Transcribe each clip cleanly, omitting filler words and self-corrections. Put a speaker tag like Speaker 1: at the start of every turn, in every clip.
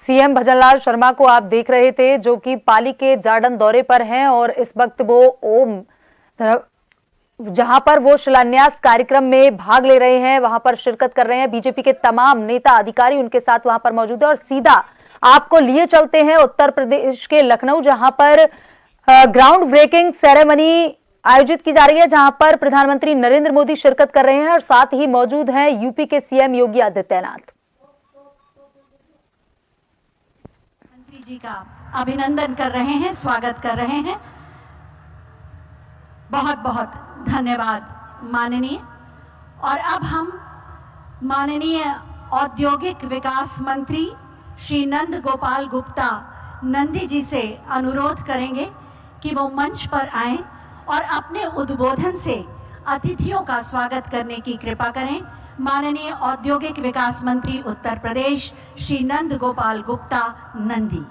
Speaker 1: CM Bhajanlal Sharma को आप देख रहे थे, जो कि पाली के जार्डन दौरे पर हैं और इस वक्त वो जहां पर वो शिलान्यास कार्यक्रम में भाग ले रहे हैं, वहां पर शिरकत कर रहे हैं। बीजेपी के तमाम नेता अधिकारी उनके साथ वहां पर मौजूद है और सीधा आपको लिए चलते हैं उत्तर प्रदेश के लखनऊ, जहां पर ग्राउंड ब्रेकिंग सेरेमनी आयोजित की जा रही है, जहां पर प्रधानमंत्री नरेंद्र मोदी शिरकत कर रहे हैं और साथ ही मौजूद हैं यूपी के सीएम योगी आदित्यनाथ।
Speaker 2: मंत्री जी का अभिनंदन कर रहे हैं, स्वागत कर रहे हैं। बहुत बहुत धन्यवाद माननीय। और अब हम माननीय औद्योगिक विकास मंत्री श्री नंद गोपाल गुप्ता नंदी जी से अनुरोध करेंगे कि वो मंच पर आएं और अपने उद्बोधन से अतिथियों का स्वागत करने की कृपा करें। माननीय औद्योगिक विकास मंत्री उत्तर प्रदेश श्री नंद गोपाल गुप्ता नंदी।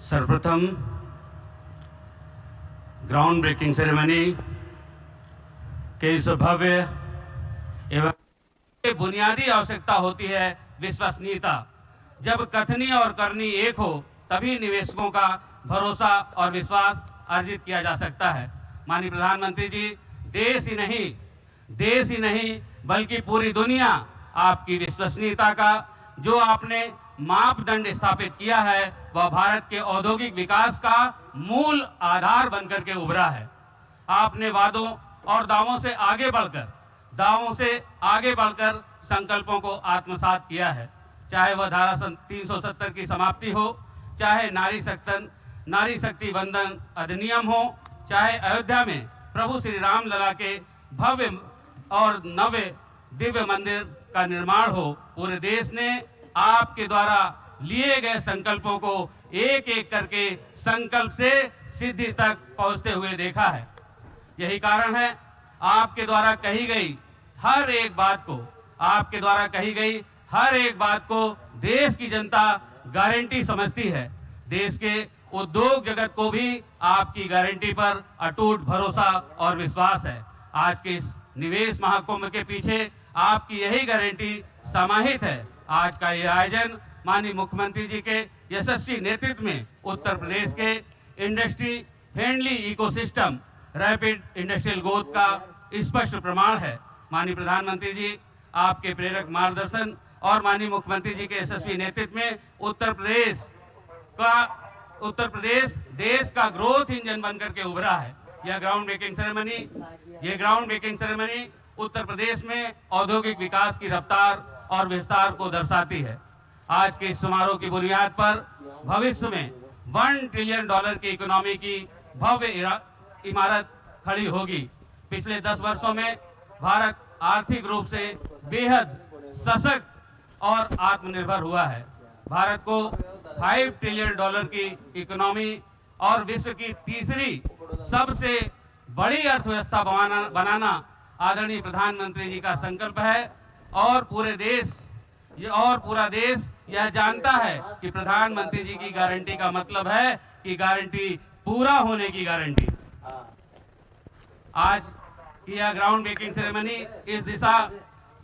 Speaker 3: सर्वप्रथम ग्राउंड ब्रेकिंग सेरेमनी के इस भव्य एवं बुनियादी आवश्यकता होती है विश्वसनीयता। जब कथनी और करनी एक हो तभी निवेशकों का भरोसा और विश्वास अर्जित किया जा सकता है। माननीय प्रधानमंत्री जी, देश ही नहीं बल्कि पूरी दुनिया आपकी विश्वसनीयता का जो आपने मापदंड स्थापित किया है वह भारत के औद्योगिक विकास का मूल आधार बनकर के उभरा है। आपने वादों और दावों से आगे बढ़कर संकल्पों को आत्मसात किया है। चाहे वह धारा 370 की समाप्ति हो, चाहे नारी शक्ति वंदन अधिनियम हो, चाहे अयोध्या में प्रभु श्री राम लला के भव्य और नव्य दिव्य मंदिर का निर्माण हो, पूरे देश ने आपके द्वारा लिए गए संकल्पों को एक एक करके संकल्प से सिद्धि तक पहुंचते हुए देखा है। यही कारण है आपके द्वारा कही गई हर एक बात को देश की जनता गारंटी समझती है। देश के उद्योग जगत को भी आपकी गारंटी पर अटूट भरोसा और विश्वास है। आज के इस निवेश महाकुंभ के पीछे आपकी यही गारंटी समाहित है। आज का यह आयोजन माननीय मुख्यमंत्री जी के यशस्वी नेतृत्व में उत्तर प्रदेश के industry friendly ecosystem rapid industrial growth का स्पष्ट प्रमाण है। माननीय प्रधानमंत्री जी, आपके प्रेरक मार्गदर्शन और माननीय मुख्यमंत्री जी के यशस्वी नेतृत्व में उत्तर प्रदेश देश का ग्रोथ इंजन बनकर के उभरा है। यह ground breaking ceremony Uttar Pradesh में औद्योगिक विकास की रफ्तार और विस्तार को दर्शाती है। आज के इस समारोह की बुनियाद पर भविष्य में $1 ट्रिलियन की इकोनॉमी की भव्य इमारत खड़ी होगी। पिछले 10 वर्षों में भारत आर्थिक रूप से बेहद सशक्त और आत्मनिर्भर हुआ है। भारत को $5 ट्रिलियन की इकोनॉमी और विश्व की तीसरी सबसे बड़ी अर्थव्यवस्था बनाना आदरणीय प्रधानमंत्री जी का संकल्प है और पूरा देश यह जानता है कि प्रधानमंत्री जी की गारंटी का मतलब है कि गारंटी पूरा होने की गारंटी। आज की यह ग्राउंड ब्रेकिंग सेरेमनी इस दिशा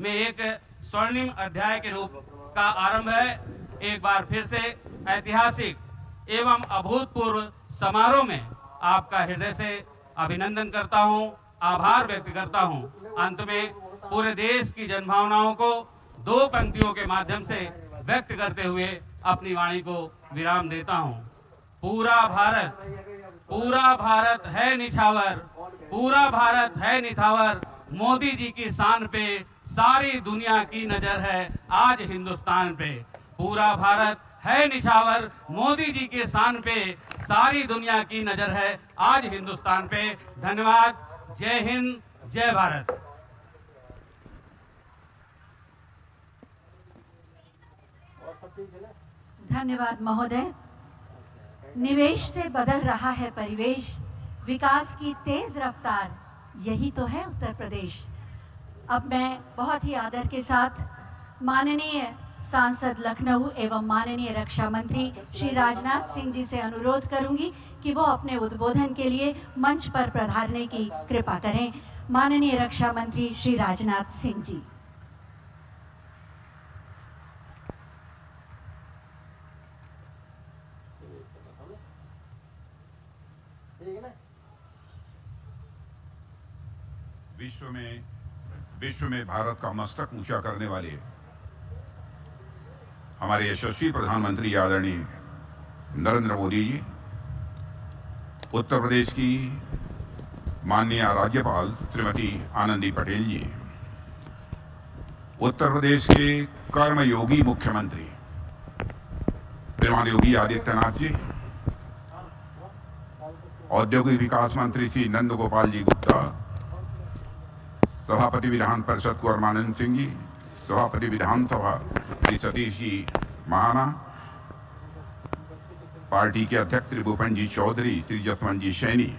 Speaker 3: में एक स्वर्णिम अध्याय के रूप का आरंभ है। एक बार फिर से ऐतिहासिक एवं अभूतपूर्व समारोह में आपका हृदय से अभिनंदन करता हूं, आभार व्यक्त करता हूं। अंत में पूरे देश की जनभावनाओं को 2 पंक्तियों के माध्यम से व्यक्त करते हुए अपनी वाणी को विराम देता हूं। पूरा भारत है निछावर, पूरा भारत है निछावर, मोदी जी की शान पे सारी दुनिया की नजर है आज हिंदुस्तान पे। पूरा भारत है निछावर, मोदी जी के शान पे सारी दुनिया की नजर है आज हिंदुस्तान पे। धन्यवाद। जय हिंद, जय भारत।
Speaker 2: धन्यवाद महोदय। निवेश से बदल रहा है परिवेश, विकास की तेज रफ्तार, यही तो है उत्तर प्रदेश। अब मैं बहुत ही आदर के साथ माननीय सांसद लखनऊ एवं माननीय रक्षा मंत्री श्री राजनाथ सिंह जी से अनुरोध करूंगी कि वो अपने उद्बोधन के लिए मंच पर पधारने की कृपा करें। माननीय रक्षा मंत्री श्री राजनाथ सिंह जी।
Speaker 4: विश्व में भारत का मस्तक ऊंचा करने वाले हमारे यशस्वी प्रधानमंत्री आदरणीय नरेंद्र मोदी जी, उत्तर प्रदेश की माननीय राज्यपाल श्रीमती आनंदी पटेल जी, उत्तर प्रदेश के कर्मयोगी मुख्यमंत्री श्रीमान योगी आदित्यनाथ जी, औद्योगिक विकास मंत्री श्री नंद गोपाल जी गुप्ता, सभापति विधान परिषद कुंवर मानंद सिंह जी, सभापति विधानसभा श्री सतीश जी महाना, पार्टी के अध्यक्ष श्री भूपेंद्र जी चौधरी, श्री जसवंत जी सैनी,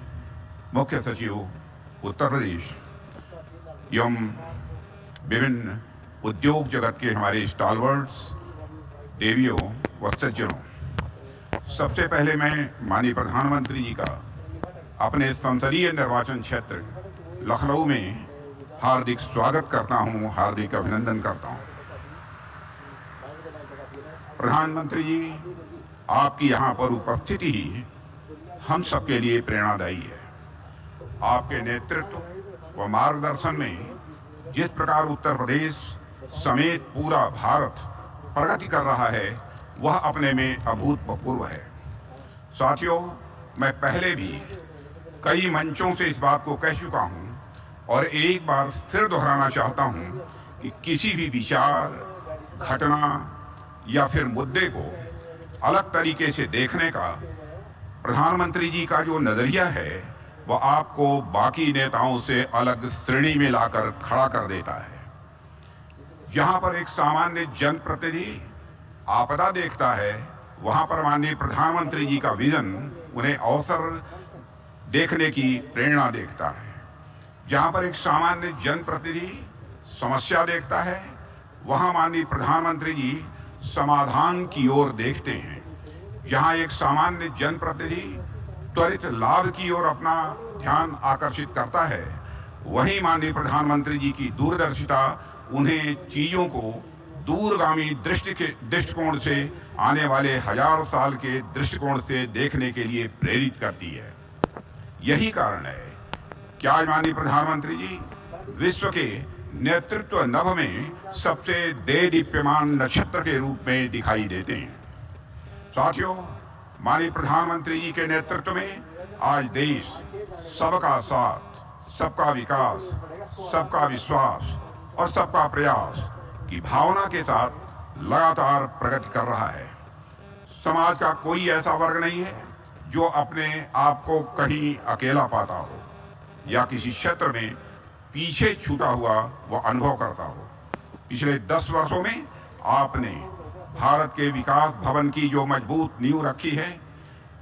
Speaker 4: मुख्य सचिव उत्तर प्रदेश एवं विभिन्न उद्योग जगत के हमारे स्टालवर्ड्स, देवियों व सज्जनों, सबसे पहले मैं माननीय प्रधानमंत्री जी का अपने संसदीय निर्वाचन क्षेत्र लखनऊ में हार्दिक स्वागत करता हूं, हार्दिक अभिनंदन करता हूं। प्रधानमंत्री जी, आपकी यहां पर उपस्थिति ही हम सबके लिए प्रेरणादायी है। आपके नेतृत्व व मार्गदर्शन में जिस प्रकार उत्तर प्रदेश समेत पूरा भारत प्रगति कर रहा है, वह अपने में अभूतपूर्व है। साथियों, मैं पहले भी कई मंचों से इस बात को कह चुका हूं और एक बार फिर दोहराना चाहता हूं कि किसी भी विचार, घटना या फिर मुद्दे को अलग तरीके से देखने का प्रधानमंत्री जी का जो नजरिया है, वह आपको बाकी नेताओं से अलग श्रेणी में लाकर खड़ा कर देता है। जहां पर एक सामान्य जनप्रतिनिधि आपदा देखता है, वहां पर माननीय प्रधानमंत्री जी का विजन उन्हें अवसर देखने की प्रेरणा देखता है। जहां पर एक सामान्य जनप्रतिनिधि समस्या देखता है, वहां माननीय प्रधानमंत्री जी समाधान की ओर देखते हैं। जहां एक सामान्य जनप्रतिनिधि त्वरित लाभ की ओर अपना ध्यान आकर्षित करता है, वहीं माननीय प्रधानमंत्री जी की दूरदर्शिता उन्हें चीजों को दूरगामी दृष्टिकोण से, आने वाले 1000 साल के दृष्टिकोण से देखने के लिए प्रेरित करती है। यही कारण है कि आज माननीय प्रधानमंत्री जी विश्व के नेतृत्व नभ में सबसे देदीप्यमान नक्षत्र के रूप में दिखाई देते हैं। साथियों, माननीय प्रधानमंत्री जी के नेतृत्व में आज देश सबका साथ, सबका विकास, सबका विश्वास और सबका प्रयास की भावना के साथ लगातार प्रगति कर रहा है। समाज का कोई ऐसा वर्ग नहीं है जो अपने आप को कहीं अकेला पाता हो या किसी क्षेत्र में पीछे छूटा हुआ वह अनुभव करता हो। पिछले 10 वर्षों में आपने भारत के विकास भवन की जो मजबूत नींव रखी है,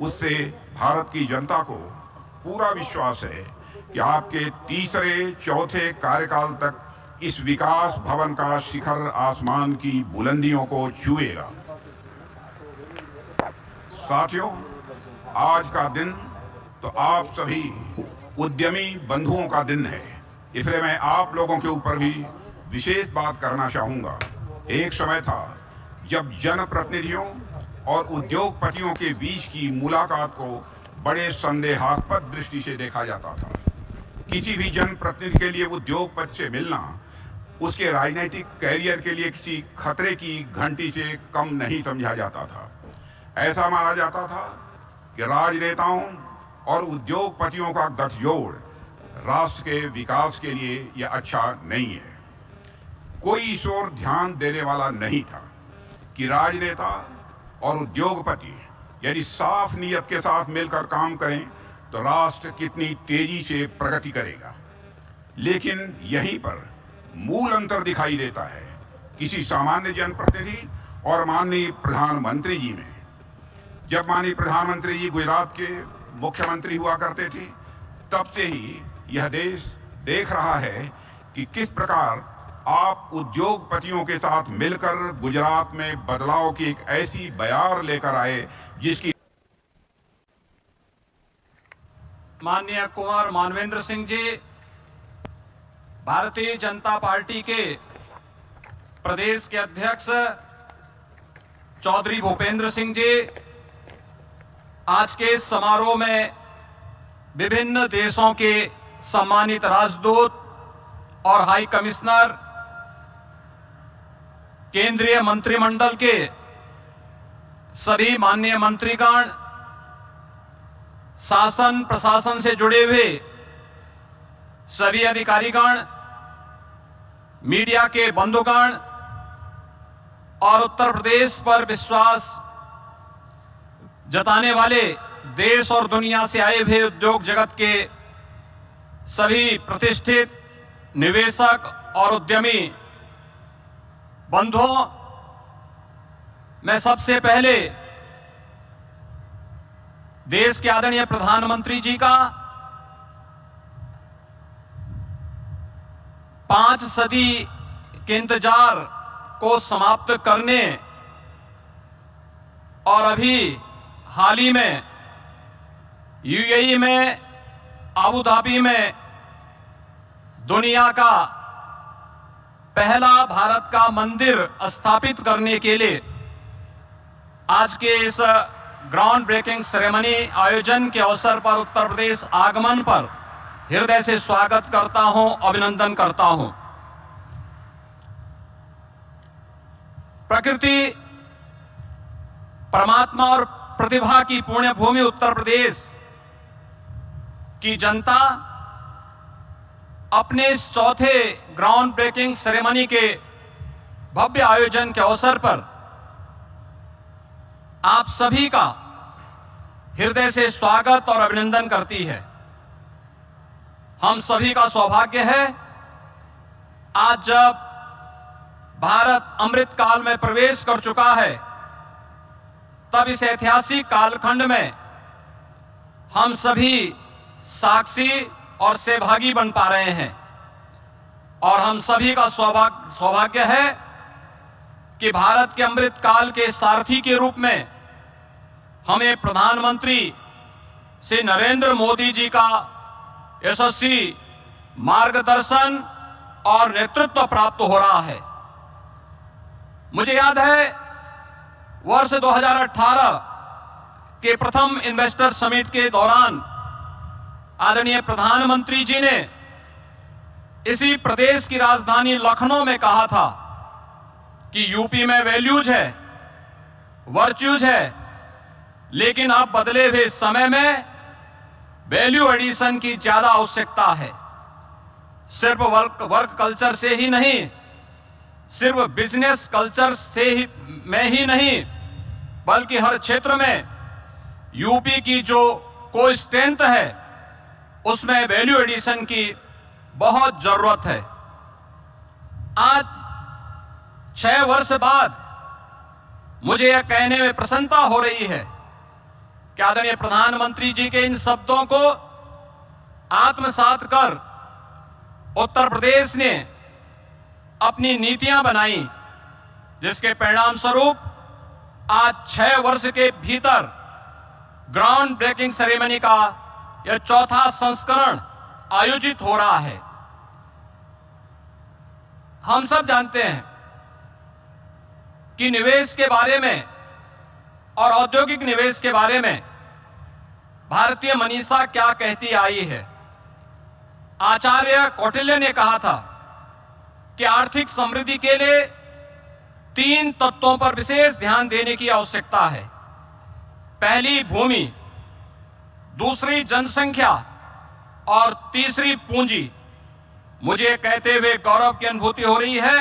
Speaker 4: उससे भारत की जनता को पूरा विश्वास है कि आपके तीसरे चौथे कार्यकाल तक इस विकास भवन का शिखर आसमान की बुलंदियों को छुएगा। साथियों, आज का दिन तो आप सभी उद्यमी बंधुओं का दिन है, इसलिए मैं आप लोगों के ऊपर भी विशेष बात करना चाहूंगा। एक समय था जब जनप्रतिनिधियों और उद्योगपतियों के बीच की मुलाकात को बड़े संदेहास्पद दृष्टि से देखा जाता था। किसी भी जनप्रतिनिधि के लिए उद्योगपति से मिलना उसके राजनीतिक कैरियर के लिए किसी खतरे की घंटी से कम नहीं समझा जाता था। ऐसा माना जाता था कि राजनेताओं और उद्योगपतियों का गठजोड़ राष्ट्र के विकास के लिए यह अच्छा नहीं है। कोई इस ओर ध्यान देने वाला नहीं था कि राजनेता और उद्योगपति यदि साफ नीयत के साथ मिलकर काम करें तो राष्ट्र कितनी तेजी से प्रगति करेगा। लेकिन यहीं पर मूल अंतर दिखाई देता है किसी सामान्य जनप्रतिनिधि और माननीय प्रधानमंत्री जी में। जब माननीय प्रधानमंत्री जी गुजरात के मुख्यमंत्री हुआ करते थे, तब से ही यह देश देख रहा है कि किस प्रकार आप उद्योगपतियों के साथ मिलकर गुजरात में बदलाव की एक ऐसी बयार लेकर आए जिसकी
Speaker 5: माननीय कुंवर मानवेंद्र सिंह जी, भारतीय जनता पार्टी के प्रदेश के अध्यक्ष चौधरी भूपेंद्र सिंह जी, आज के इस समारोह में विभिन्न देशों के सम्मानित राजदूत और हाई कमिश्नर, केंद्रीय मंत्रिमंडल के सभी माननीय मंत्रीगण, शासन प्रशासन से जुड़े हुए सभी अधिकारीगण, मीडिया के बंधुगण और उत्तर प्रदेश पर विश्वास जताने वाले देश और दुनिया से आए हुए उद्योग जगत के सभी प्रतिष्ठित निवेशक और उद्यमी बंधुओं, मैं सबसे पहले देश के आदरणीय प्रधानमंत्री जी का 5 सदी के इंतजार को समाप्त करने और अभी हाल ही में यूएई में, अबू धाबी में दुनिया का पहला भारत का मंदिर स्थापित करने के लिए आज के इस ग्राउंड ब्रेकिंग सेरेमनी आयोजन के अवसर पर उत्तर प्रदेश आगमन पर हृदय से स्वागत करता हूं, अभिनंदन करता हूं। प्रकृति, परमात्मा और प्रतिभा की पुण्य भूमि उत्तर प्रदेश की जनता अपने इस चौथे ग्राउंड ब्रेकिंग सेरेमनी के भव्य आयोजन के अवसर पर आप सभी का हृदय से स्वागत और अभिनंदन करती है। हम सभी का सौभाग्य है आज जब भारत अमृत काल में प्रवेश कर चुका है, तब इस ऐतिहासिक कालखंड में हम सभी साक्षी और सहभागी बन पा रहे हैं। और हम सभी का सौभाग्य है कि भारत के अमृत काल के सारथी के रूप में हमें प्रधानमंत्री श्री नरेंद्र मोदी जी का यशस्वी मार्गदर्शन और नेतृत्व प्राप्त हो रहा है। मुझे याद है वर्ष 2018 के प्रथम इन्वेस्टर समिट के दौरान आदरणीय प्रधानमंत्री जी ने इसी प्रदेश की राजधानी लखनऊ में कहा था कि यूपी में वैल्यूज है, वर्च्यूज है, लेकिन अब बदले हुए समय में वैल्यू एडिशन की ज्यादा आवश्यकता है। सिर्फ वर्क कल्चर से ही नहीं, सिर्फ बिजनेस कल्चर से ही नहीं, बल्कि हर क्षेत्र में यूपी की जो कोई स्ट्रेंथ है उसमें वैल्यू एडिशन की बहुत जरूरत है। आज 6 वर्ष बाद मुझे यह कहने में प्रसन्नता हो रही है कि आदरणीय प्रधानमंत्री जी के इन शब्दों को आत्मसात कर उत्तर प्रदेश ने अपनी नीतियां बनाई, जिसके परिणाम स्वरूप आज 6 वर्ष के भीतर ग्राउंड ब्रेकिंग सेरेमनी का यह चौथा संस्करण आयोजित हो रहा है। हम सब जानते हैं कि निवेश के बारे में और औद्योगिक निवेश के बारे में भारतीय मनीषा क्या कहती आई है। आचार्य कौटिल्य ने कहा था कि आर्थिक समृद्धि के लिए 3 तत्वों पर विशेष ध्यान देने की आवश्यकता है। पहली भूमि, दूसरी जनसंख्या और तीसरी पूंजी। मुझे कहते हुए गौरव की अनुभूति हो रही है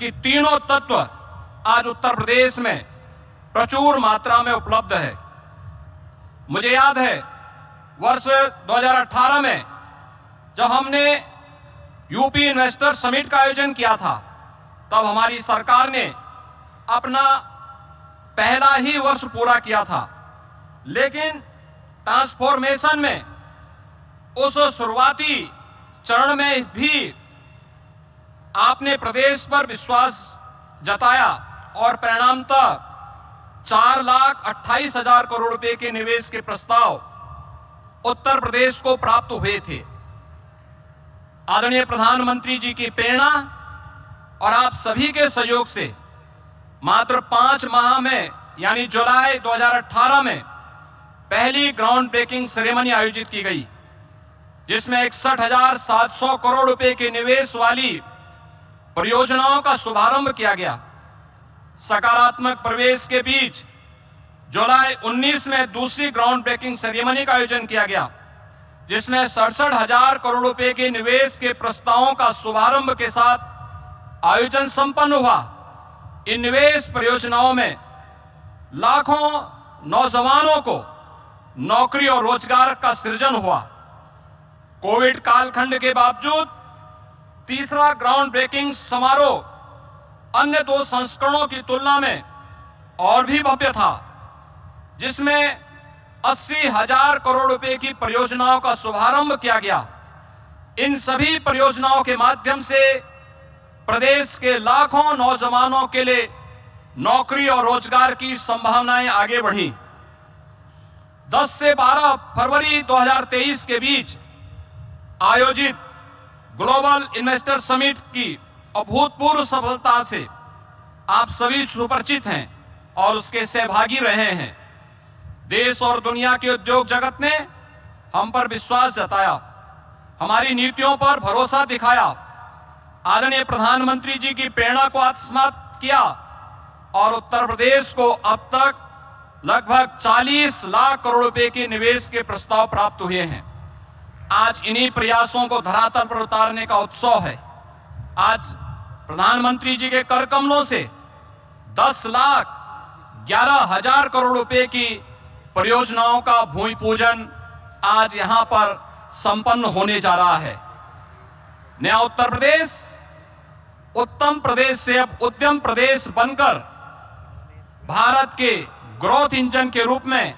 Speaker 5: कि तीनों तत्व आज उत्तर प्रदेश में प्रचुर मात्रा में उपलब्ध है। मुझे याद है वर्ष 2018 में जब हमने यूपी इन्वेस्टर समिट का आयोजन किया था, तब हमारी सरकार ने अपना पहला ही वर्ष पूरा किया था, लेकिन ट्रांसफॉर्मेशन में उस शुरुआती चरण में भी आपने प्रदेश पर विश्वास जताया और परिणामतः 4,28,000 करोड़ रुपए के निवेश के प्रस्ताव उत्तर प्रदेश को प्राप्त हुए थे। आदरणीय प्रधानमंत्री जी की प्रेरणा और आप सभी के सहयोग से मात्र 5 माह में यानी जुलाई 2018 में पहली ग्राउंड ब्रेकिंग सेरेमनी आयोजित की गई, जिसमें 61,700 करोड़ रुपए के निवेश वाली परियोजनाओं का शुभारंभ किया गया। सकारात्मक प्रवेश के बीच जुलाई 19 में दूसरी ग्राउंड ब्रेकिंग सेरेमनी का आयोजन किया गया, जिसमें 67,000 करोड़ रुपए के निवेश के प्रस्तावों का शुभारंभ के साथ आयोजन संपन्न हुआ। इन निवेश परियोजनाओं में लाखों नौजवानों को नौकरी और रोजगार का सृजन हुआ। कोविड कालखंड के बावजूद तीसरा ग्राउंड ब्रेकिंग समारोह अन्य 2 संस्करणों की तुलना में और भी भव्य था, जिसमें 80,000 करोड़ रुपए की परियोजनाओं का शुभारंभ किया गया। इन सभी परियोजनाओं के माध्यम से प्रदेश के लाखों नौजवानों के लिए नौकरी और रोजगार की संभावनाएं आगे बढ़ी। 10 से 12 फरवरी 2023 के बीच आयोजित ग्लोबल इन्वेस्टर समिट की अभूतपूर्व सफलता से आप सभी सुपरिचित हैं और उसके सहभागी रहे हैं। देश और दुनिया के उद्योग जगत ने हम पर विश्वास जताया, हमारी नीतियों पर भरोसा दिखाया, आदरणीय प्रधानमंत्री जी की प्रेरणा को आत्मसात किया और उत्तर प्रदेश को अब तक लगभग 40 लाख करोड़ रुपए के निवेश के प्रस्ताव प्राप्त हुए हैं। आज इन्हीं प्रयासों को धरातल पर उतारने का उत्सव है। आज प्रधानमंत्री जी के कर कमलों से 10,11,000 करोड़ रुपए की परियोजनाओं का भूमि पूजन आज यहां पर संपन्न होने जा रहा है। नया उत्तर प्रदेश उत्तम प्रदेश से अब उद्यम प्रदेश बनकर भारत के ग्रोथ इंजन के रूप में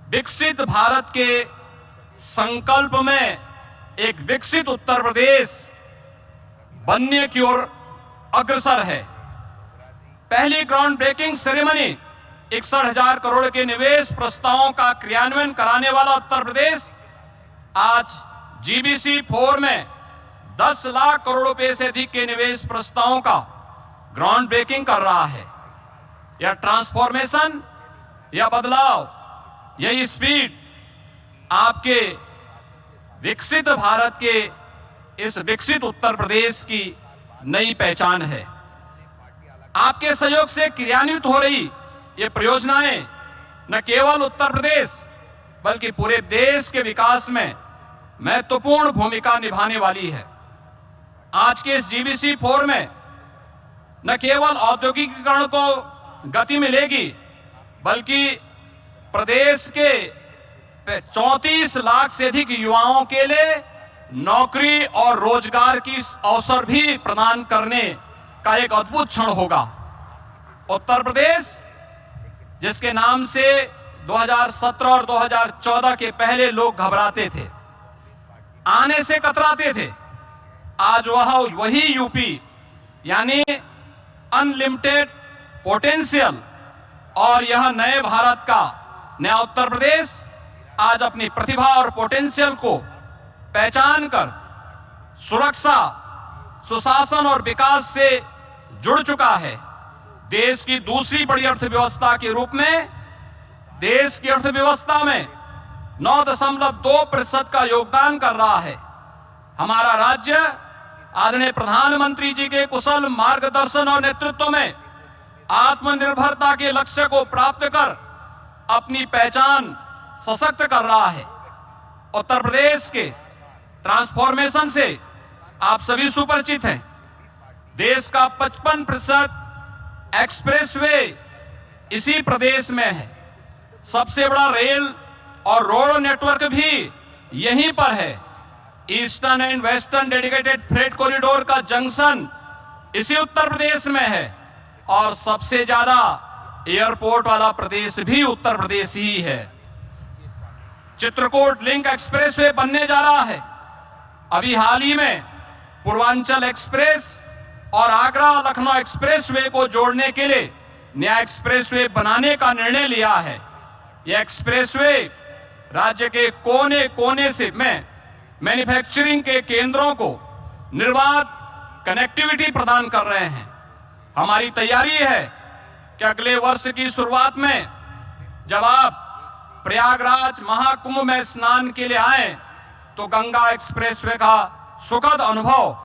Speaker 5: विकसित भारत के संकल्प में एक विकसित उत्तर प्रदेश बनने की ओर अग्रसर है। पहली ग्राउंड ब्रेकिंग सेरेमनी 61,000 करोड़ के निवेश प्रस्तावों का क्रियान्वयन कराने वाला उत्तर प्रदेश आज GBC 4 में 10 लाख करोड़ रुपए से अधिक के निवेश प्रस्तावों का ग्राउंड ब्रेकिंग कर रहा है। यह ट्रांसफॉर्मेशन, यह बदलाव, यह स्पीड आपके विकसित भारत के इस विकसित उत्तर प्रदेश की नई पहचान है। आपके सहयोग से क्रियान्वित हो रही ये परियोजनाएं न केवल उत्तर प्रदेश बल्कि पूरे देश के विकास में महत्वपूर्ण भूमिका निभाने वाली है। आज के इस GBC 4 में न केवल औद्योगिकीकरण को गति मिलेगी बल्कि प्रदेश के 34 लाख से अधिक युवाओं के लिए नौकरी और रोजगार की अवसर भी प्रदान करने का एक अद्भुत क्षण होगा। उत्तर प्रदेश जिसके नाम से 2017 और 2014 के पहले लोग घबराते थे, आने से कतराते थे, आज वही यूपी यानी अनलिमिटेड पोटेंशियल और यह नए भारत का नया उत्तर प्रदेश आज अपनी प्रतिभा और पोटेंशियल को पहचान कर सुरक्षा, सुशासन और विकास से जुड़ चुका है। देश की दूसरी बड़ी अर्थव्यवस्था के रूप में देश की अर्थव्यवस्था में 9.2% का योगदान कर रहा है। हमारा राज्य आदरणीय प्रधानमंत्री जी के कुशल मार्गदर्शन और नेतृत्व में आत्मनिर्भरता के लक्ष्य को प्राप्त कर अपनी पहचान सशक्त कर रहा है। उत्तर प्रदेश के ट्रांसफॉर्मेशन से आप सभी सुपरिचित हैं। देश का 55% एक्सप्रेसवे इसी प्रदेश में है। सबसे बड़ा रेल और रोड नेटवर्क भी यहीं पर है। Eastern and western dedicated freight corridor का जंक्शन इसी उत्तर प्रदेश में है और सबसे ज्यादा एयरपोर्ट वाला प्रदेश भी उत्तर प्रदेश ही है। चित्रकूट लिंक एक्सप्रेसवे बनने जा रहा है। अभी हाल ही में पूर्वांचल एक्सप्रेस और आगरा लखनऊ एक्सप्रेसवे को जोड़ने के लिए नया एक्सप्रेसवे बनाने का निर्णय लिया है। यह एक्सप्रेसवे राज्य के कोने कोने से मैन्युफैक्चरिंग के केंद्रों को निर्बाध कनेक्टिविटी प्रदान कर रहे हैं। हमारी तैयारी है कि अगले वर्ष की शुरुआत में जब आप प्रयागराज महाकुंभ में स्नान के लिए आए तो गंगा एक्सप्रेसवे का सुखद अनुभव